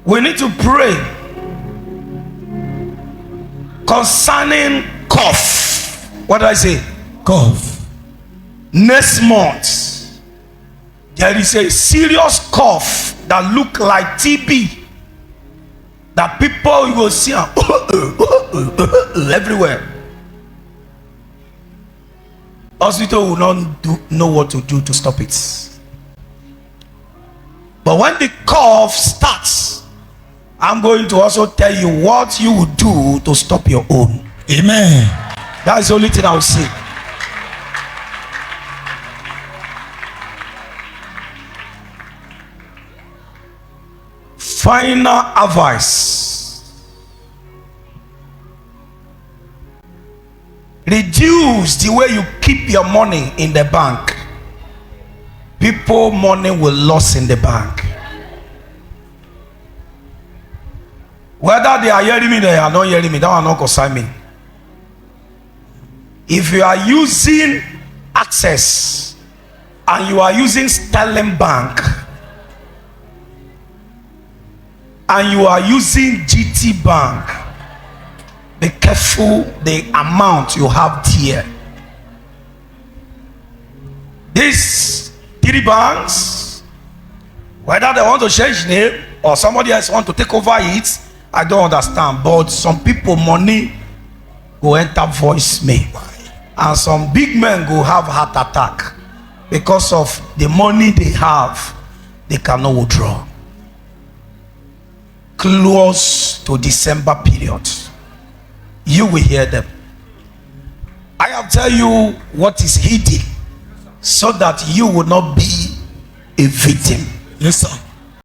We need to pray concerning cough. What did I say? Cough. Next month, there is a serious cough that look like TB. That people you will see everywhere. Hospital will not know what to do to stop it. But when the cough starts, I'm going to also tell you what you will do to stop your own. Amen. That's the only thing I will say. Final advice: reduce the way you keep your money in the bank. People money will lose in the bank. Whether they are hearing me, they are not hearing me, that will not concern me. If you are using Access and you are using Sterling Bank and you are using GT Bank, be careful the amount you have there. These three banks, whether they want to change name or somebody else want to take over it, I don't understand. But some people money go enter voicemail, and some big men go have heart attack because of the money they have. They cannot withdraw. Close to December period, you will hear them. I have tell you what is hidden, so that you will not be a victim. Yes, sir.